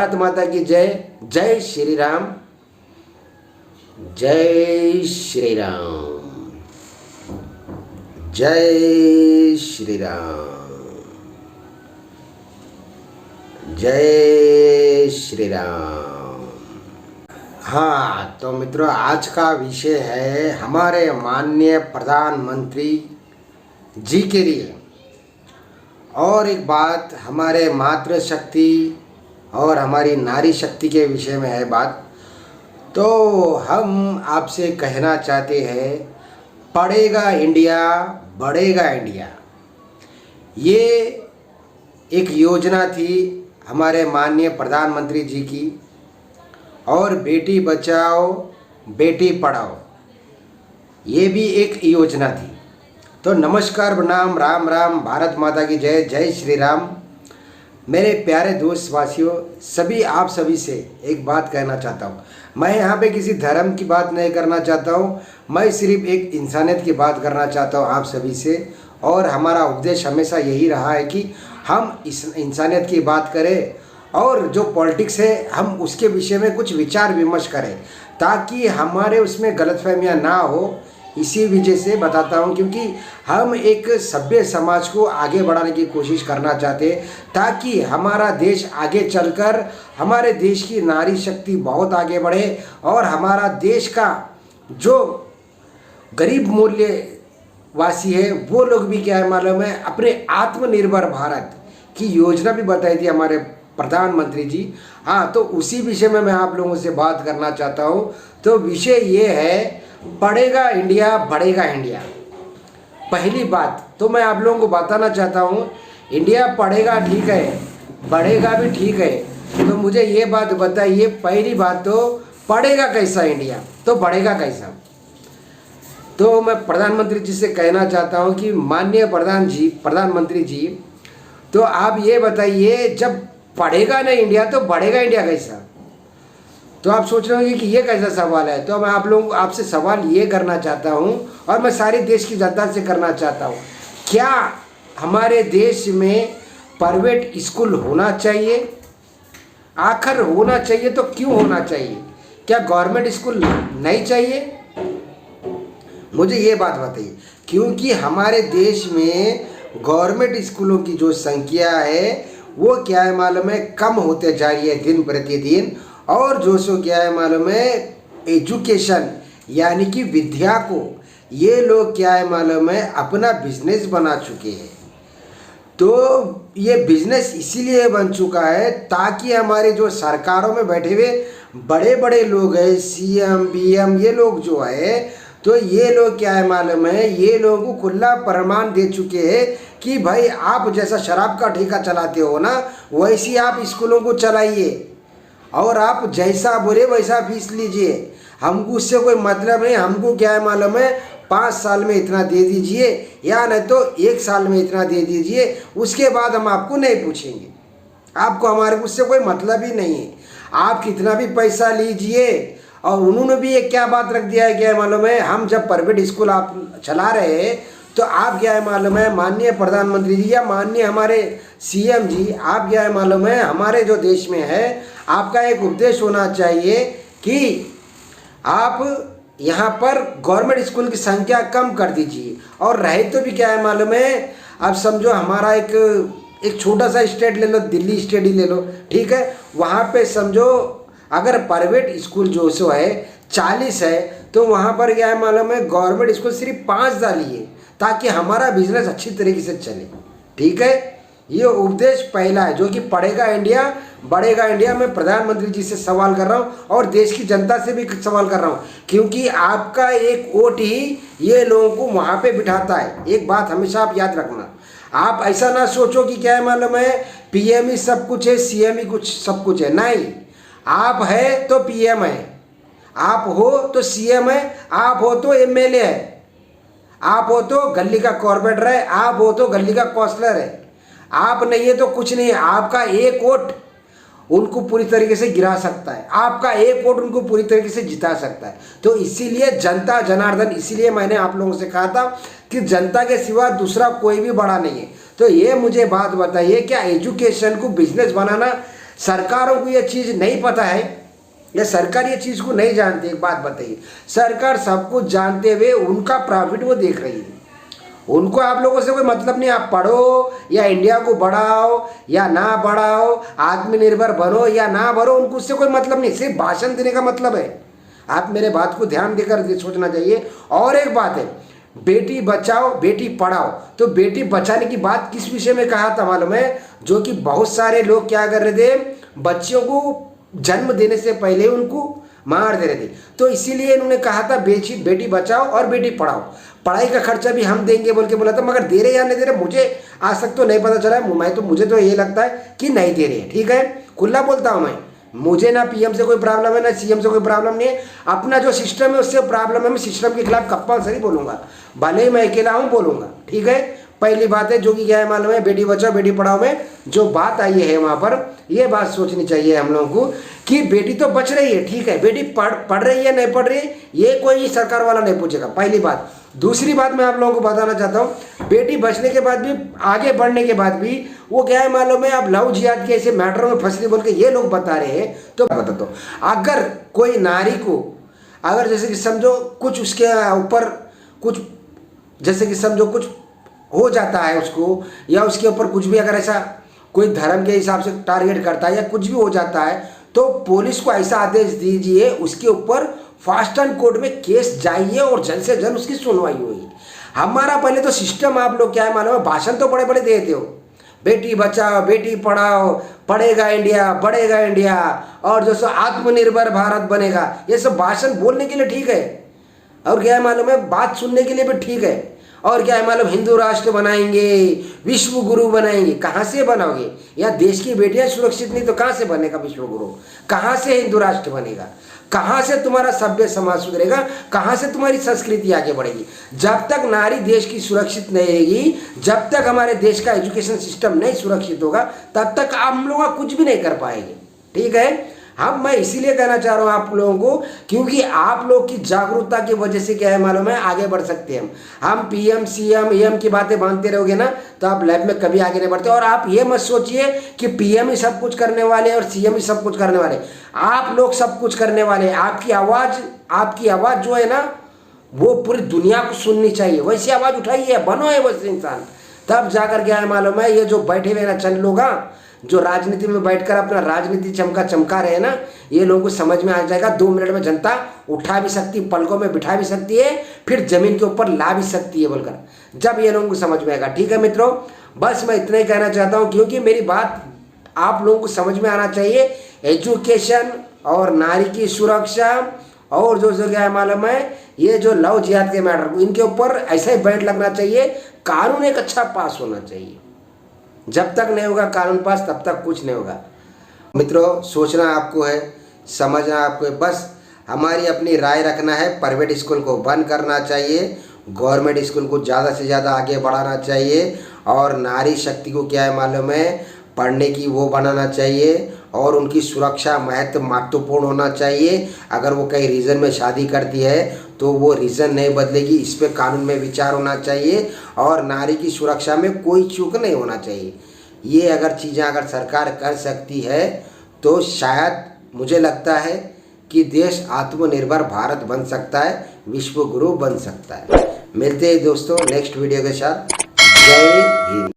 भारत माता की जय। जय श्री राम। जय श्री राम। जय श्री राम। जय श्री राम। हाँ तो मित्रों, आज का विषय है हमारे माननीय प्रधानमंत्री जी के लिए, और एक बात हमारे मातृशक्ति और हमारी नारी शक्ति के विषय में है बात। तो हम आपसे कहना चाहते हैं, पढ़ेगा इंडिया बढ़ेगा इंडिया, ये एक योजना थी हमारे माननीय प्रधानमंत्री जी की। और बेटी बचाओ बेटी पढ़ाओ, ये भी एक योजना थी। तो नमस्कार, प्रणाम, राम राम, भारत माता की जय। जय श्री राम। मेरे प्यारे दोस्त वासियों, आप सभी से एक बात कहना चाहता हूँ। मैं यहाँ पे किसी धर्म की बात नहीं करना चाहता हूँ, मैं सिर्फ एक इंसानियत की बात करना चाहता हूँ आप सभी से। और हमारा उपदेश हमेशा यही रहा है कि हम इस इंसानियत की बात करें, और जो पॉलिटिक्स है हम उसके विषय में कुछ विचार विमर्श करें, ताकि हमारे उसमें गलतफहमियाँ ना हो। इसी वजह से बताता हूँ, क्योंकि हम एक सभ्य समाज को आगे बढ़ाने की कोशिश करना चाहते हैं, ताकि हमारा देश आगे चलकर हमारे देश की नारी शक्ति बहुत आगे बढ़े, और हमारा देश का जो गरीब मूल्यवासी है वो लोग भी क्या है मालूम है, अपने आत्मनिर्भर भारत की योजना भी बताई थी हमारे प्रधानमंत्री जी। हाँ, तो उसी विषय में मैं आप लोगों से बात करना चाहता हूँ। तो विषय ये है, पढ़ेगा इंडिया बढ़ेगा इंडिया। पहली बात तो मैं आप लोगों को बताना चाहता हूँ, इंडिया पढ़ेगा ठीक है, बढ़ेगा भी ठीक है। तो मुझे ये बात बताइए, पहली बात तो पढ़ेगा कैसा इंडिया, तो बढ़ेगा कैसा। तो मैं प्रधानमंत्री जी से कहना चाहता हूँ कि माननीय प्रधानमंत्री जी, तो आप ये बताइए, जब पढ़ेगा ना इंडिया तो बढ़ेगा इंडिया कैसा। तो आप सोच रहे होंगे कि ये कैसा सवाल है। तो मैं आप लोगों को आपसे सवाल ये करना चाहता हूँ, और मैं सारी देश की जनता से करना चाहता हूँ, क्या हमारे देश में प्राइवेट स्कूल होना चाहिए? आखिर होना चाहिए तो क्यों होना चाहिए? क्या गवर्नमेंट स्कूल नहीं चाहिए? मुझे ये बात बताइए। क्योंकि हमारे देश में गवर्नमेंट स्कूलों की जो संख्या है वो क्या है मालूम है, कम होते जा रही है दिन प्रतिदिन। और जो सो क्या है मालूम है, एजुकेशन यानी कि विद्या को ये लोग क्या है मालूम है अपना बिजनेस बना चुके हैं। तो ये बिजनेस इसीलिए बन चुका है ताकि हमारे जो सरकारों में बैठे हुए बड़े बड़े लोग हैं, सीएम बीएम, ये लोग जो है, तो ये लोग क्या है मालूम है, ये लोगों को खुला प्रमाण दे चुके हैं कि भाई आप जैसा शराब का ठेका चलाते हो ना, वैसे आप स्कूलों को चलाइए, और आप जैसा बोले वैसा फीस लीजिए, हमको उससे कोई मतलब नहीं। हमको क्या है मालूम है, 5 साल में इतना दे दीजिए, या नहीं तो 1 साल में इतना दे दीजिए, उसके बाद हम आपको नहीं पूछेंगे। आपको हमारे उससे कोई मतलब ही नहीं है, आप कितना भी पैसा लीजिए। और उन्होंने भी एक क्या बात रख दिया है, क्या है मालूम है, हम जब प्राइवेट स्कूल आप चला रहे हैं तो आप क्या है मालूम है, माननीय प्रधानमंत्री जी या माननीय हमारे सीएम जी, आप क्या है मालूम है, हमारे जो देश में है, आपका एक उद्देश्य होना चाहिए कि आप यहाँ पर गवर्नमेंट स्कूल की संख्या कम कर दीजिए। और रहे तो भी क्या है मालूम है, आप समझो हमारा एक छोटा सा स्टेट ले लो, दिल्ली स्टेट ही ले लो, ठीक है, वहाँ पे समझो अगर प्राइवेट स्कूल जो सो है 40 है, तो वहाँ पर क्या है मालूम है, गवर्नमेंट स्कूल सिर्फ 5 डालिए, ताकि हमारा बिजनेस अच्छी तरीके से चले। ठीक है, ये उपदेश पहला है, जो कि पढ़ेगा इंडिया बढ़ेगा इंडिया। मैं प्रधानमंत्री जी से सवाल कर रहा हूँ, और देश की जनता से भी सवाल कर रहा हूँ, क्योंकि आपका एक वोट ही ये लोगों को वहाँ पे बिठाता है। एक बात हमेशा आप याद रखना, आप ऐसा ना सोचो कि क्या है मालूम है, पीएम ही सब कुछ है, सीएम ही कुछ सब कुछ है। नहीं, आप है तो पीएम है, आप हो तो सीएम है, आप हो तो एमएलए है, आप हो तो गली का कॉर्पोरेटर है, आप हो तो गली का काउंसलर है। आप नहीं है तो कुछ नहीं है। आपका एक वोट उनको पूरी तरीके से गिरा सकता है, आपका एक वोट उनको पूरी तरीके से जिता सकता है। तो इसीलिए जनता जनार्दन, इसीलिए मैंने आप लोगों से कहा था कि जनता के सिवा दूसरा कोई भी बड़ा नहीं है। तो ये मुझे बात बताइए, क्या एजुकेशन को बिजनेस बनाना सरकारों को ये चीज़ नहीं पता है या सरकार ये चीज़ को नहीं जानती। एक बात बताइए, सरकार सब कुछ जानते हुए उनका प्रॉफिट वो देख रही है। उनको आप लोगों से कोई मतलब नहीं, आप पढ़ो या इंडिया को बढ़ाओ या ना बढ़ाओ, आत्मनिर्भर बनो या ना बनो, उनको उससे कोई मतलब नहीं, सिर्फ भाषण देने का मतलब है। आप मेरे बात को ध्यान देकर सोचना चाहिए। और एक बात है, बेटी बचाओ बेटी पढ़ाओ, तो बेटी बचाने की बात किस विषय में कहा था मालूम है? जो कि बहुत सारे लोग क्या कर रहे थे, बच्चियों को जन्म देने से पहले उनको मार दे रहे थे। तो इसीलिए इन्होंने कहा था बेटी बचाओ और बेटी पढ़ाओ, पढ़ाई का खर्चा भी हम देंगे बोल के बोला था। मगर दे रहे या नहीं दे रहे मुझे आज तक तो नहीं पता चला। मुझे तो ये लगता है कि नहीं दे रहे। ठीक है, खुला बोलता हूँ मैं, मुझे ना पीएम से कोई प्रॉब्लम है ना सीएम से कोई प्रॉब्लम नहीं है। अपना जो सिस्टम है उससे प्रॉब्लम है। मैं सिस्टम के खिलाफ कंपल्सरी बोलूँगा, भले ही मैं अकेला हूँ बोलूँगा। ठीक है, पहली बात है जो कि क्या है मालूम है, बेटी बचाओ बेटी पढ़ाओ में जो बात आई है वहाँ पर ये बात सोचनी चाहिए हम लोगों को कि बेटी तो बच रही है, ठीक है, बेटी पढ़ रही है नहीं पढ़ रही है ये कोई सरकार वाला नहीं पूछेगा, पहली बात। दूसरी बात मैं आप लोगों को बताना चाहता हूँ, बेटी बचने के बाद भी आगे बढ़ने के बाद भी वो क्या है मालूम है, अब लव जिहाद के ऐसे मैटरों में फंसने बोल के ये लोग बता रहे हैं। तो बताता हूँ, अगर कोई नारी को अगर जैसे कि समझो कुछ उसके ऊपर कुछ जैसे कि समझो कुछ हो जाता है उसको, या उसके ऊपर कुछ भी अगर ऐसा कोई धर्म के हिसाब से टारगेट करता है या कुछ भी हो जाता है, तो पुलिस को ऐसा आदेश दीजिए उसके ऊपर फास्ट एंड कोर्ट में केस जाइए और जल्द से जल्द उसकी सुनवाई होगी। हमारा पहले तो सिस्टम आप लोग क्या है मालूम है, भाषण तो बड़े बड़े देते हो, बेटी बचाओ बेटी पढ़ाओ, पढ़ेगा इंडिया बढ़ेगा इंडिया, और जो सो आत्मनिर्भर भारत बनेगा, ये सब भाषण बोलने के लिए ठीक है, और क्या है मालूम है बात सुनने के लिए भी ठीक है। और क्या है मालूम, हिंदू राष्ट्र बनाएंगे, विश्व गुरु बनाएंगे, कहाँ से बनाओगे? या देश की बेटियां सुरक्षित नहीं तो कहाँ से बनेगा विश्व गुरु? कहाँ से हिंदू राष्ट्र बनेगा? कहाँ से तुम्हारा सभ्य समाज सुधरेगा? कहाँ से तुम्हारी संस्कृति आगे बढ़ेगी? जब तक नारी देश की सुरक्षित नहीं रहेगी, जब तक हमारे देश का एजुकेशन सिस्टम नहीं सुरक्षित होगा, तब तक हम लोग कुछ भी नहीं कर पाएंगे। ठीक है, मैं इसीलिए कहना चाह रहा हूँ आप लोगों को, क्योंकि आप लोग की जागरूकता की वजह से क्या है मालूम है, आगे बढ़ सकते हैं हम पीएम सीएम एम की बातें मानते रहोगे ना तो आप लाइफ में कभी आगे नहीं बढ़ते। और आप ये मत सोचिए कि पीएम ही सब कुछ करने वाले और सीएम ही सब कुछ करने वाले, आप लोग सब कुछ करने वाले। आपकी आवाज़ जो है ना वो पूरी दुनिया को सुननी चाहिए, वैसी आवाज़ उठाइए, बनो है वैसे इंसान, तब जाकर क्या है मालूम है, ये जो बैठे हुए ना चंद लोग जो राजनीति में बैठकर अपना राजनीति चमका रहे हैं ना, ये लोगों को समझ में आ जाएगा 2 मिनट में जनता उठा भी सकती, पलकों में बिठा भी सकती है, फिर जमीन के ऊपर ला भी सकती है बोलकर, जब ये लोगों को समझ में आएगा। ठीक है मित्रों, बस मैं इतना ही कहना चाहता हूँ, क्योंकि मेरी बात आप लोगों को समझ में आना चाहिए। एजुकेशन और नारी की सुरक्षा और जो क्या है मालूम है, ये जो लव जिहाद के मैटर इनके ऊपर ऐसा ही बैठ लगना चाहिए, कानून एक अच्छा पास होना चाहिए। जब तक नहीं होगा कानून पास तब तक कुछ नहीं होगा। मित्रों, सोचना आपको है, समझना आपको है, बस हमारी अपनी राय रखना है। प्राइवेट स्कूल को बंद करना चाहिए, गवर्नमेंट स्कूल को ज़्यादा से ज़्यादा आगे बढ़ाना चाहिए, और नारी शक्ति को क्या है मालूम है, पढ़ने की वो बनाना चाहिए, और उनकी सुरक्षा महत्वपूर्ण होना चाहिए। अगर वो कहीं रीजन में शादी करती है तो वो रीज़न नहीं बदलेगी, इस पे कानून में विचार होना चाहिए, और नारी की सुरक्षा में कोई चूक नहीं होना चाहिए। ये अगर चीज़ें अगर सरकार कर सकती है तो शायद मुझे लगता है कि देश आत्मनिर्भर भारत बन सकता है, विश्व गुरु बन सकता है। मिलते हैं दोस्तों नेक्स्ट वीडियो के साथ। जय हिंद।